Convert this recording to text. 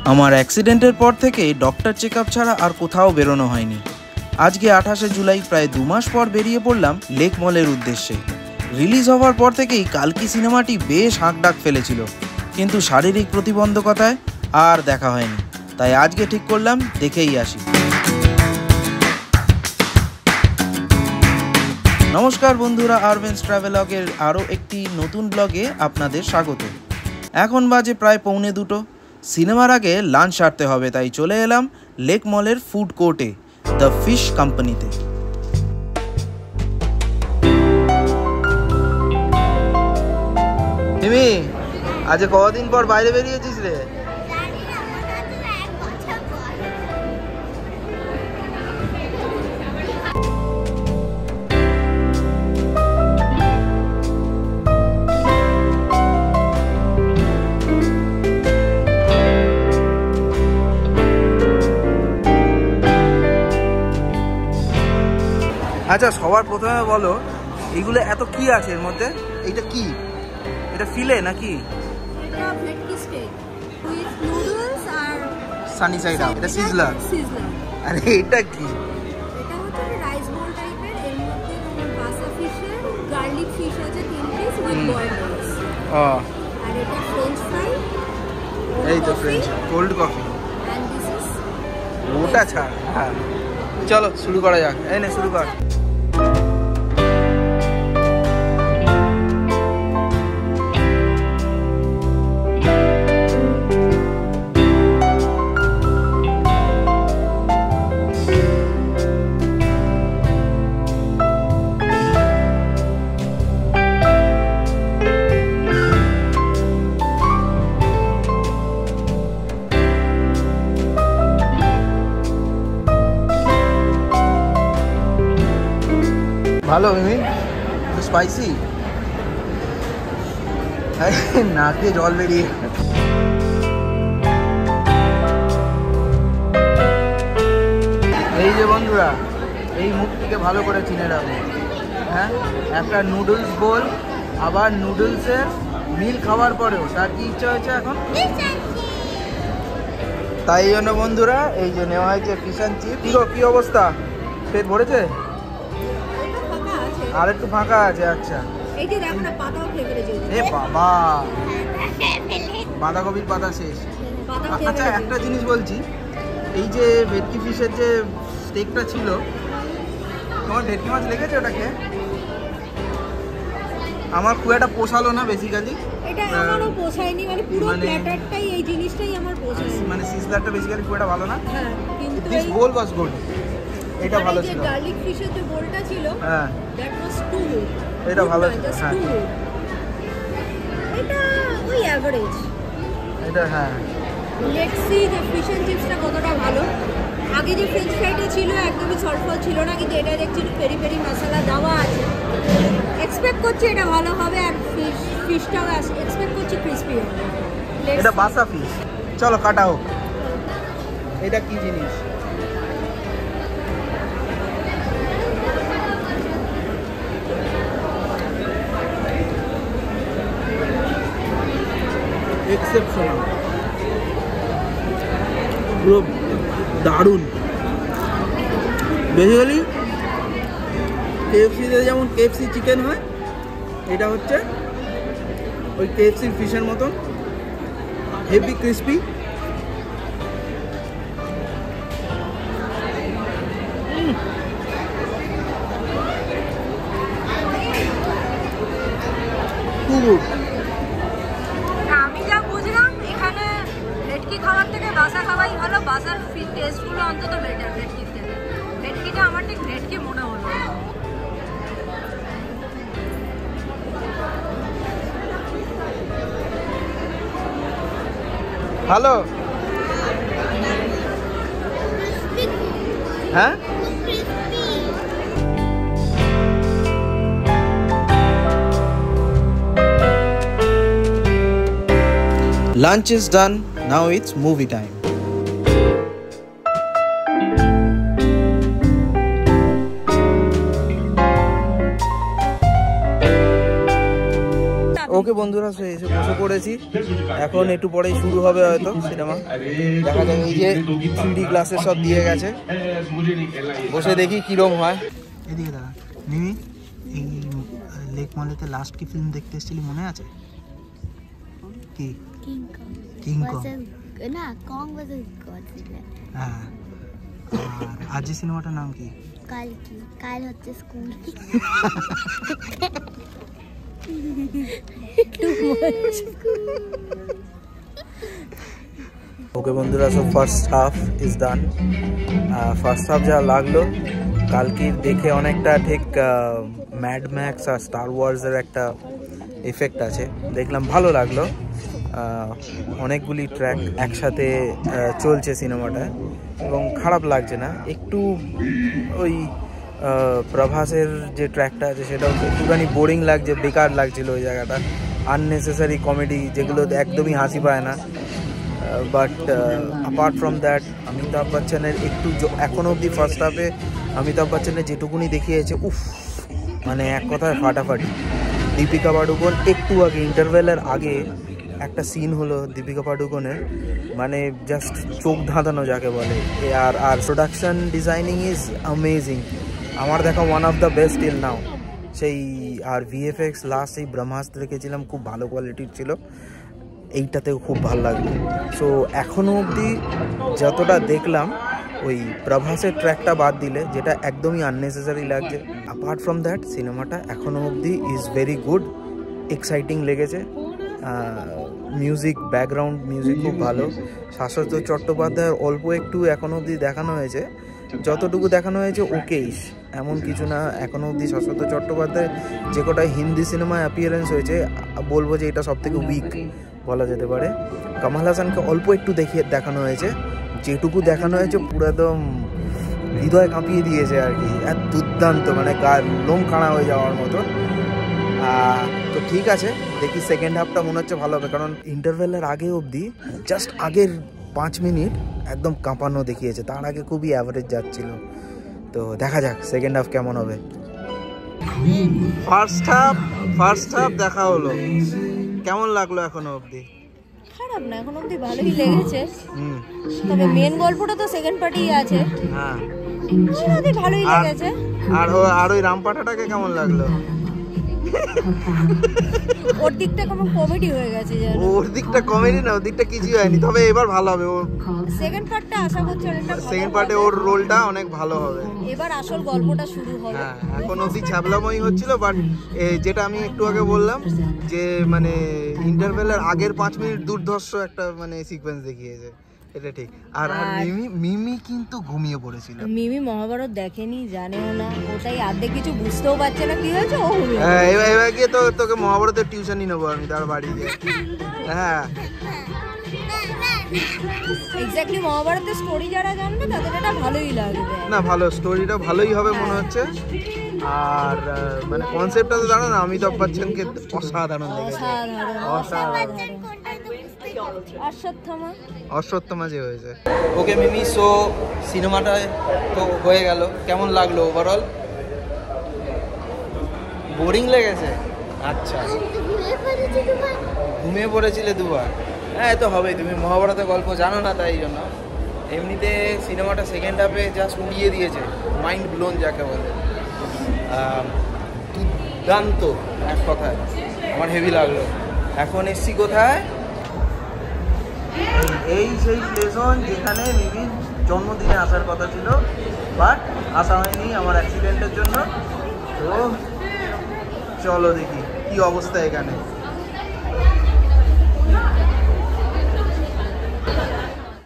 আমার অ্যাক্সিডেন্টের পর থেকে ডক্টর চেকআপ ছাড়া আর কোথাও বেরোনো হয়নি। আজকে 28শে জুলাই প্রায় 2 মাস পর বেরিয়ে পড়লাম লেক মলের উদ্দেশ্যে। রিলিজ হওয়ার পর থেকেই কালকি সিনেমাটি বেশ হাঁকডাক ফেলেছিল, কিন্তু শারীরিক প্রতিবন্ধকতায় আর দেখা হয়নি, তাই আজকে ঠিক করলাম দেখেই আসি। নমস্কার বন্ধুরা, আরবেন্স ট্রাভেলগের আরও একটি নতুন ব্লগে আপনাদের স্বাগত। এখন বাজে প্রায় 1:45। সিনেমার আগে লাঞ্চ সারতে হবে, তাই চলে এলাম লেক মলের ফুড কোর্টে, দ্য ফিশ কোম্পানিতে। মিমি, আজ কদিন পর বাইরে বেরিয়েছিস রে? আচ্ছা, সবার প্রথমে বলো এইগুলো এত কি আছে এর মধ্যে? এইটা কি? এটা ফিলে নাকি? এটা ভেটকি স্টেক উইথ নুডলস আর সানি সাইড আপ। এটা সিজলার। আরে এটা কি? এটা হচ্ছে রাইস বোল টাইপের। এর মধ্যে বাসা ফিশের গার্লিক ফিশ আছে 3 পিস উইথ বয়েলড রাইস। আর এটা ফ্রেঞ্চ ফ্রাই। এই তো French cold coffee. And this is ওটা ছাড়। হ্যাঁ, চলো শুরু করা যাক। এই নে শুরু কর। ভালো মিমি, একটু স্পাইসি। নাকে জল বেরিয়ে। এই যে বন্ধুরা, এই মুখটিকে ভালো করে চিনে রাখো। হ্যাঁ, একটা নুডলস বোল, আবার নুডলসের মিল খাওয়ার পরেও তার কি ইচ্ছা হয়েছে এখন? তাই জন্য বন্ধুরা এই যে নেওয়া হয়েছে ফিশ অ্যান্ড চিপ। কি অবস্থা? পেট ভরেছে? আর একটু ফাঁকা আছে। আচ্ছা, এই যে দেখো না, পাতাও খেয়ে ফেলেছে। এ বাবা, বাঁধাকপির পাতা শেষ। আচ্ছা, একটা জিনিস বলছি, এই যে ভেটকি ফিশের যে স্টেকটা ছিল, তোমার ভেটকি মাছ লেগেছে ওটাকে? আমার খুব একটা পোষালো না বেসিক্যালি। এটা আমারও পোষায়নি, মানে পুরো প্ল্যাটারটাই এই জিনিসটাই আমার পোষায়নি। মানে সিজলারটা বেসিক্যালি খুব একটা ভালো না। হ্যাঁ, কিন্তু দিস বোল ওয়াজ গুড। এটা ভালো ছিল। গার্লিক ফিশের যে বোলটা ছিল, হ্যাঁ, দ্যাট ওয়াজ টু গুড। এটা ভালো ছিল। হ্যাঁ, এটা ওই এভারেজ। এটা হ্যাঁ, লেটস সি যে ফিশ এন্ড চিপসটা কতটা ভালো। আগে যে ফ্রেঞ্চ ফ্রাইটা ছিল একদমই সল্টফল ছিল না, কিন্তু এটা দেখছি একটু পেরি পেরি মশলা দেওয়া আছে। এক্সপেক্ট করছি এটা ভালো হবে, আর ফিশটাও এক্সপেক্ট করছি ক্রিসপি হবে। এটা বাসা ফিশ। চলো কাটা হোক। এটা কি জিনিস? এক্সেপশনাল, পুরো দারুণ। বেসিক্যালি কেএফসিতে যেমন কেএফসি চিকেন হয়, এটা হচ্ছে ওই কেএফসি ফিশের মতন হেভি ক্রিসপি। গুড। আমি যা বুঝলাম এখানে ভেটকি খাওয়ার থেকে বাসা খাওয়াই ভালো। বাসার টেস্টগুলো অন্তত বেটার ভেটকির থেকে। ভেটকিটা আমার ঠিক ভেটকি মনে হলো। ভালো। হ্যাঁ, lunch is done. Now it's movie time. ওকে বন্ধুরা, এসে বসে পড়েছি। এখন একটু পরেই শুরু হবে হয়তো সিনেমা। দেখা যাক, এই যে 3D গ্লাসের সব দিয়ে গেছে, বসে দেখি কিরম হয়। এদিকে দাঁড়া মিমি, এই লেক মলেতে লাস্ট কি ফিল্ম দেখতে এসেছিলি মনে আছে? কি? কিং কং না, কং ভার্সেস গডজিলা। হ্যাঁ, আর আজ যে সিনেমাটার নাম কি? কালকি। কাল হচ্ছে স্কুল। ওকে বন্ধুরা, সব first half is done. First half যা লাগলো কালকির দেখে অনেকটা ঠিক ম্যাড ম্যাক্স আর স্টার ওয়ার্সের একটা এফেক্ট আছে, দেখলাম ভালো লাগলো। অনেকগুলি ট্র্যাক একসাথে চলছে সিনেমাটায় এবং খারাপ লাগছে না। একটু ওই প্রভাসের যে ট্র্যাকটা আছে সেটাও একটুখানি বোরিং লাগছে, বেকার লাগছিল ওই জায়গাটা। আননেসেসারি কমেডি যেগুলো একদমই হাসি পায় না। But apart from that Amitabh বচ্চনের একটু এখনও অবধি ফার্স্ট হাফে অমিতাভ বচ্চনের যেটুকুনি দেখিয়েছে, উফ, মানে এক কথায় ফাটাফাটি। দীপিকা পাডুকোন একটু আগে ইন্টারভেলের আগে একটা সিন হলো দীপিকা পাডুকোনের, মানে জাস্ট চোখ ধাঁধানো যাকে বলে। আর প্রোডাকশন ডিজাইনিং ইজ অ্যামেজিং, আমার দেখা one of the best till now. সেই আর ভিএফএক্স লাস্ট এই ব্রহ্মাস্ত্র দেখেছিলাম, খুব ভালো কোয়ালিটির ছিল, এইটাতেও খুব ভালো লাগলো। সো এখনও অবধি যতটা দেখলাম ওই প্রভাসের ট্র্যাকটা বাদ দিলে, যেটা একদমই আননেসেসারি লাগছে, অ্যাপার্ট ফ্রম দ্যাট সিনেমাটা এখনও অবধি ইজ ভেরি গুড, এক্সাইটিং লেগেছে। মিউজিক, ব্যাকগ্রাউন্ড মিউজিক খুব ভালো। শাশ্বত চট্টোপাধ্যায়ের অল্প একটু এখনও অবধি দেখানো হয়েছে, যতটুকু দেখানো হয়েছে ওকেইশ, এমন কিছু না। এখনও অবধি শাশ্বত চট্টোপাধ্যায় যে কটা হিন্দি সিনেমায় অ্যাপিয়ারেন্স হয়েছে, বলবো যে এটা সবথেকে উইক বলা যেতে পারে। কামাল হাসানকে অল্প একটু দেখানো হয়েছে, যেটুকু দেখানো হয়েছে পুরো একদম হৃদয় কাঁপিয়ে দিয়েছে আর কি, এক দুর্দান্ত, মানে লোম কাঁড়া হয়ে যাওয়ার মতো। তো ঠিক আছে, দেখি সেকেন্ড হাফটা মনে হচ্ছে ভালো হবে, কারণ ইন্টারভেলের আগে অবধি জাস্ট আগের 5 মিনিট একদম কাঁপানো দেখিয়েছে, তার আগে খুবই অ্যাভারেজ যাচ্ছিল। তো দেখা যাক সেকেন্ড হাফ কেমন হবে। ফার্স্ট হাফ দেখা হলো, কেমন লাগলো এখনো অবধি? খারাপ না, এখন অবধি ভালোই লেগেছে। তবে মেন গল্পটা তো সেকেন্ড পার্টি আছে। হ্যাঁ, ভালোই লেগেছে। আর ওই রামপাঠাটাকে কেমন লাগলো? ওর দিকটা কেমন কমেডি হয়ে গেছে জানো। ওর দিকটা কমেডি না, ওর দিকটা কিছুই হয়নি, তবে এবার ভালো হবে। ও সেকেন্ড পার্টটা আশা করছি অনেকটা ভালো, সেকেন্ড পার্টে ওর রোলটা অনেক ভালো হবে। এবার আসল গল্পটা শুরু হবে। হ্যাঁ, এখন অবধি ছ্যাবলাময় হচ্ছিল, বাট যেটা আমি একটু আগে বললাম যে মানে ইন্টারভেলের আগের 5 মিনিট দুর্ধর্ষ একটা মানে সিকোয়েন্স দেখিয়েছে, এটা ঠিক। আর মিমি কিন্তু ঘুমিয়ে পড়েছিল। মিমি মহাভারত দেখেনি, জানেও না, ওটাই অর্ধেক কিছু বুঝতেও পারছে না কি হয়েছে। ও হ্যাঁ, এবার গিয়ে তোকে মহাভারতের টিউশনই নেবো আমি তার বাড়ি গিয়ে। হ্যাঁ, এক্স্যাক্টলি মহাভারতের স্টোরি যারা জানবে তাদের এটা ভালোই লাগবে। না, ভালো স্টোরিটা ভালোই হবে মনে হচ্ছে। আর মানে কনসেপ্টটা তো জানো না, অমিতাভ বচ্চনকে অসাধারণ লেগেছে, অসাধারণ। অশ্বত্থমা যে হয়েছে। ওকে মিমি, সো সিনেমাটা তো হয়ে গেল, কেমন লাগলো ওভারঅল? বোরিং লেগেছে? আচ্ছা, ঘুমিয়ে পড়েছিলে দুবার? হ্যাঁ, তো হবেই, তুমি মহাভারতের গল্প জানো না তাই জন্য। এমনিতে সিনেমাটা সেকেন্ড হাফে জাস্ট উড়িয়ে দিয়েছে, মাইন্ড ব্লোন যাকে বলে, দুর্দান্ত এক কথায়, আমার হেভি লাগলো। এখন এসছি কোথায়? এই সেই প্লেজন যেখানে মিমির জন্মদিনে আসার কথা ছিল, বাট আসা হয়নি আমার অ্যাক্সিডেন্টের জন্য। তো চলো দেখি কি অবস্থা এখানে।